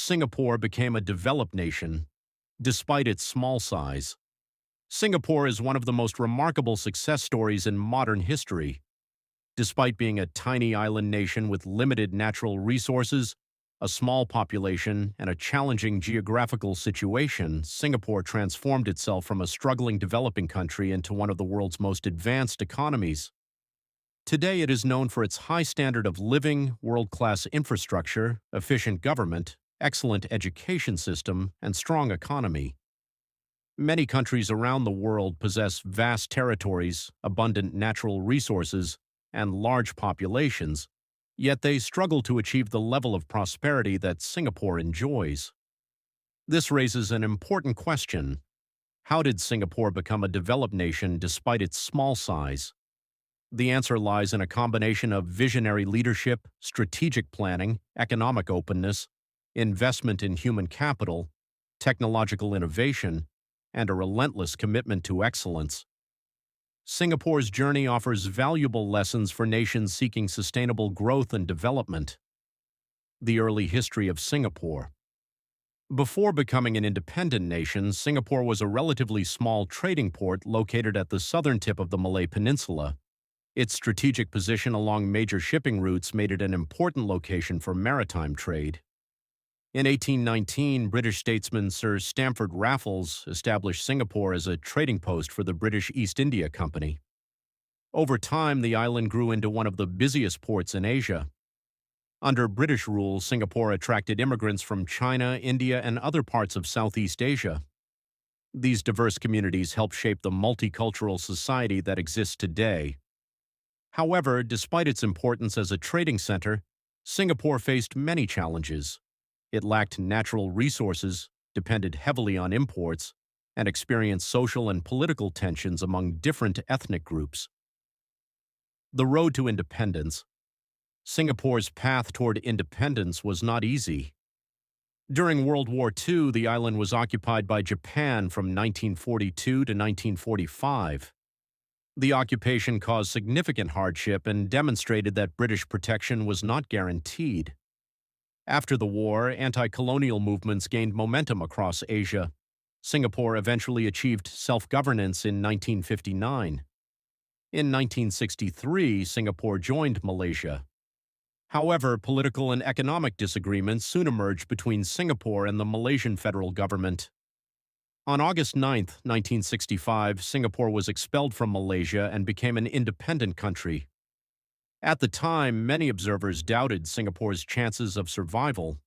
Singapore became a developed nation, despite its small size. Singapore is one of the most remarkable success stories in modern history. Despite being a tiny island nation with limited natural resources, a small population, and a challenging geographical situation, Singapore transformed itself from a struggling developing country into one of the world's most advanced economies. Today, it is known for its high standard of living, world-class infrastructure, efficient government, excellent education system, and strong economy. Many countries around the world possess vast territories, abundant natural resources, and large populations, yet they struggle to achieve the level of prosperity that Singapore enjoys. This raises an important question. How did Singapore become a developed nation despite its small size? The answer lies in a combination of visionary leadership, strategic planning, economic openness, investment in human capital, technological innovation, and a relentless commitment to excellence. Singapore's journey offers valuable lessons for nations seeking sustainable growth and development. The early history of Singapore. Before becoming an independent nation, Singapore was a relatively small trading port located at the southern tip of the Malay Peninsula. Its strategic position along major shipping routes made it an important location for maritime trade. In 1819, British statesman Sir Stamford Raffles established Singapore as a trading post for the British East India Company. Over time, the island grew into one of the busiest ports in Asia. Under British rule, Singapore attracted immigrants from China, India, and other parts of Southeast Asia. These diverse communities helped shape the multicultural society that exists today. However, despite its importance as a trading center, Singapore faced many challenges. It lacked natural resources, depended heavily on imports, and experienced social and political tensions among different ethnic groups. The road to independence. Singapore's path toward independence was not easy. During World War II, the island was occupied by Japan from 1942 to 1945. The occupation caused significant hardship and demonstrated that British protection was not guaranteed. After the war, anti-colonial movements gained momentum across Asia. Singapore eventually achieved self-governance in 1959. In 1963, Singapore joined Malaysia. However, political and economic disagreements soon emerged between Singapore and the Malaysian federal government. On August 9, 1965, Singapore was expelled from Malaysia and became an independent country. At the time, many observers doubted Singapore's chances of survival.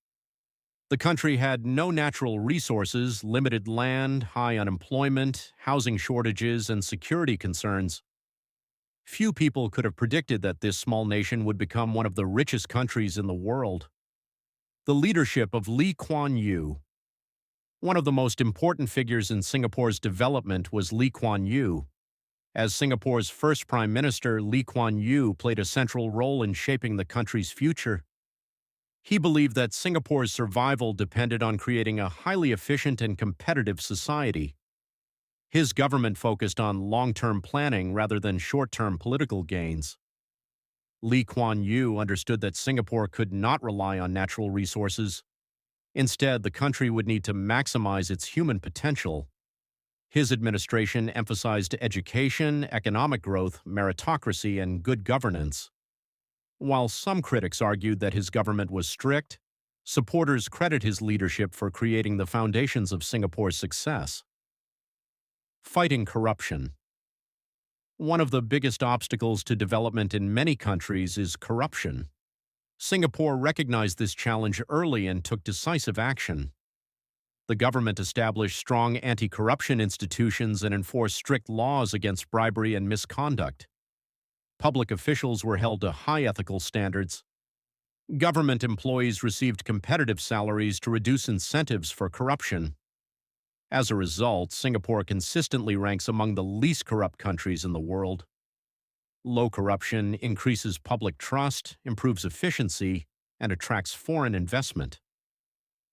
The country had no natural resources, limited land, high unemployment, housing shortages, and security concerns. Few people could have predicted that this small nation would become one of the richest countries in the world. The leadership of Lee Kuan Yew. One of the most important figures in Singapore's development was Lee Kuan Yew. As Singapore's first prime minister, Lee Kuan Yew played a central role in shaping the country's future. He believed that Singapore's survival depended on creating a highly efficient and competitive society. His government focused on long-term planning rather than short-term political gains. Lee Kuan Yew understood that Singapore could not rely on natural resources. Instead, the country would need to maximize its human potential. His administration emphasized education, economic growth, meritocracy, and good governance. While some critics argued that his government was strict, supporters credit his leadership for creating the foundations of Singapore's success. Fighting corruption. One of the biggest obstacles to development in many countries is corruption. Singapore recognized this challenge early and took decisive action. The government established strong anti-corruption institutions and enforced strict laws against bribery and misconduct. Public officials were held to high ethical standards. Government employees received competitive salaries to reduce incentives for corruption. As a result, Singapore consistently ranks among the least corrupt countries in the world. Low corruption increases public trust, improves efficiency, and attracts foreign investment.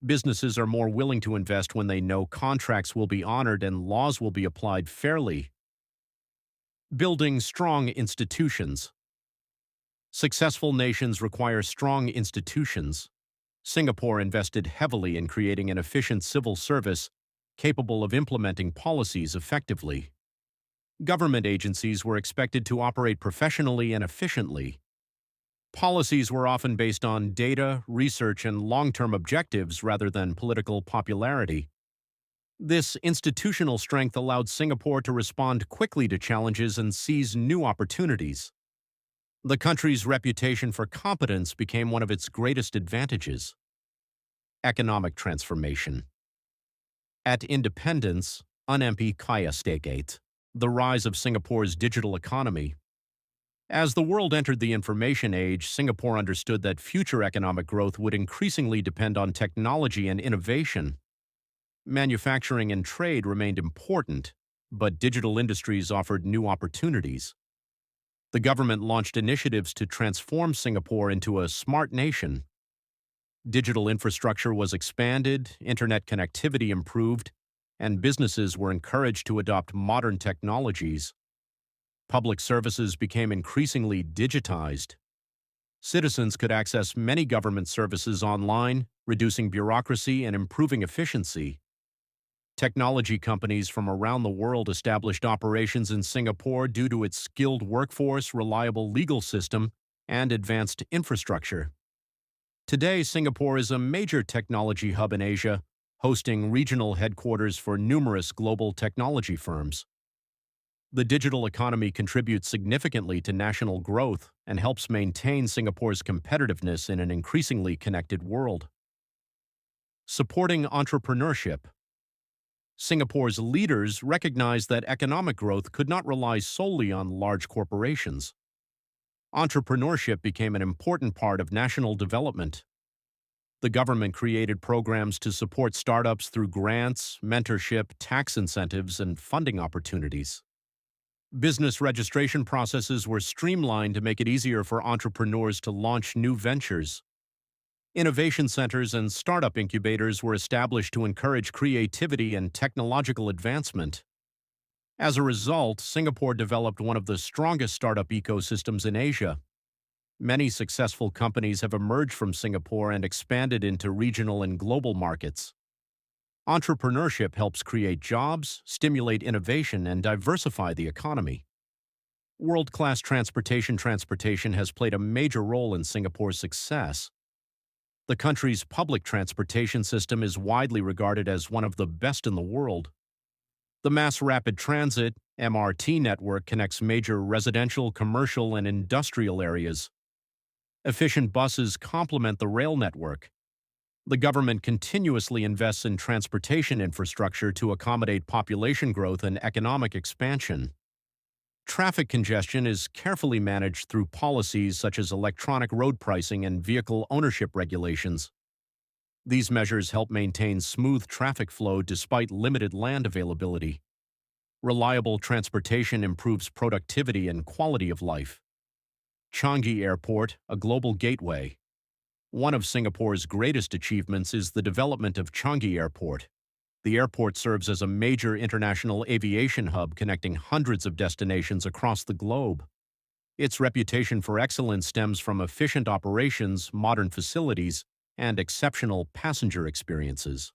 Businesses are more willing to invest when they know contracts will be honored and laws will be applied fairly. Building strong institutions. Successful nations require strong institutions. Singapore invested heavily in creating an efficient civil service capable of implementing policies effectively. Government agencies were expected to operate professionally and efficiently. Policies were often based on data, research, and long-term objectives rather than political popularity. This institutional strength allowed Singapore to respond quickly to challenges and seize new opportunities. The country's reputation for competence became one of its greatest advantages. Economic transformation. At independence, UNMP Kaya State, the rise of Singapore's digital economy. As the world entered the information age, Singapore understood that future economic growth would increasingly depend on technology and innovation. Manufacturing and trade remained important, but digital industries offered new opportunities. The government launched initiatives to transform Singapore into a smart nation. Digital infrastructure was expanded, internet connectivity improved, and businesses were encouraged to adopt modern technologies. Public services became increasingly digitized. Citizens could access many government services online, reducing bureaucracy and improving efficiency. Technology companies from around the world established operations in Singapore due to its skilled workforce, reliable legal system, and advanced infrastructure. Today, Singapore is a major technology hub in Asia, hosting regional headquarters for numerous global technology firms. The digital economy contributes significantly to national growth and helps maintain Singapore's competitiveness in an increasingly connected world. Supporting entrepreneurship. Singapore's leaders recognized that economic growth could not rely solely on large corporations. Entrepreneurship became an important part of national development. The government created programs to support startups through grants, mentorship, tax incentives, and funding opportunities. Business registration processes were streamlined to make it easier for entrepreneurs to launch new ventures. Innovation centers and startup incubators were established to encourage creativity and technological advancement. As a result, Singapore developed one of the strongest startup ecosystems in Asia. Many successful companies have emerged from Singapore and expanded into regional and global markets. Entrepreneurship helps create jobs, stimulate innovation, and diversify the economy. World-class transportation has played a major role in Singapore's success. The country's public transportation system is widely regarded as one of the best in the world. The Mass Rapid Transit (MRT) network connects major residential, commercial, and industrial areas. Efficient buses complement the rail network. The government continuously invests in transportation infrastructure to accommodate population growth and economic expansion. Traffic congestion is carefully managed through policies such as electronic road pricing and vehicle ownership regulations. These measures help maintain smooth traffic flow despite limited land availability. Reliable transportation improves productivity and quality of life. Changi Airport, a global gateway. One of Singapore's greatest achievements is the development of Changi Airport. The airport serves as a major international aviation hub connecting hundreds of destinations across the globe. Its reputation for excellence stems from efficient operations, modern facilities, and exceptional passenger experiences.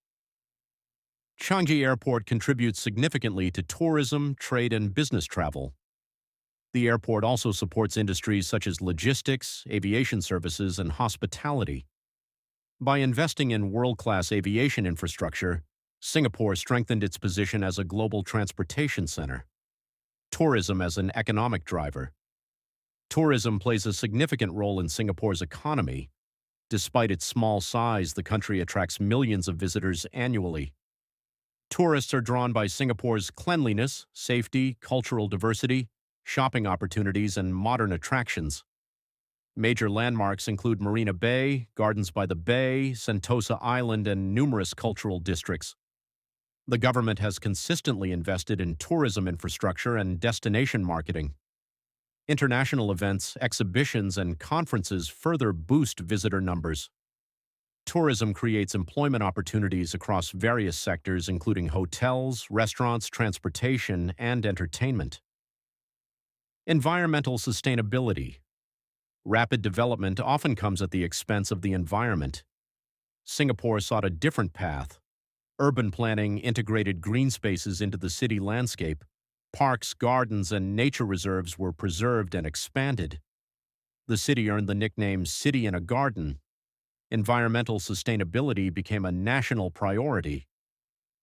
Changi Airport contributes significantly to tourism, trade, and business travel. The airport also supports industries such as logistics, aviation services, and hospitality. By investing in world-class aviation infrastructure, Singapore strengthened its position as a global transportation center. Tourism as an economic driver. Tourism plays a significant role in Singapore's economy. Despite its small size, the country attracts millions of visitors annually. Tourists are drawn by Singapore's cleanliness, safety, cultural diversity, shopping opportunities, and modern attractions. Major landmarks include Marina Bay, Gardens by the Bay, Sentosa Island, and numerous cultural districts. The government has consistently invested in tourism infrastructure and destination marketing. International events, exhibitions, and conferences further boost visitor numbers. Tourism creates employment opportunities across various sectors, including hotels, restaurants, transportation, and entertainment. Environmental sustainability. Rapid development often comes at the expense of the environment. Singapore sought a different path. Urban planning integrated green spaces into the city landscape. Parks, gardens, and nature reserves were preserved and expanded. The city earned the nickname City in a Garden. Environmental sustainability became a national priority.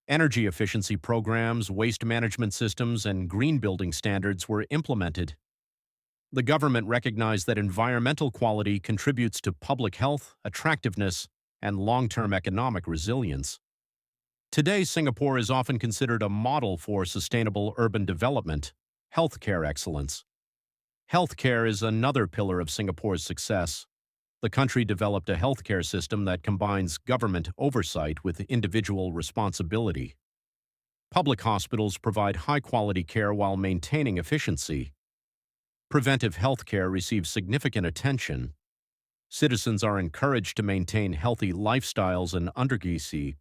Energy efficiency programs, waste management systems, and green building standards were implemented. The government recognized that environmental quality contributes to public health, attractiveness, and long-term economic resilience. Today, Singapore is often considered a model for sustainable urban development, healthcare excellence. Healthcare is another pillar of Singapore's success. The country developed a healthcare system that combines government oversight with individual responsibility. Public hospitals provide high-quality care while maintaining efficiency. Preventive healthcare receives significant attention. Citizens are encouraged to maintain healthy lifestyles and undergizi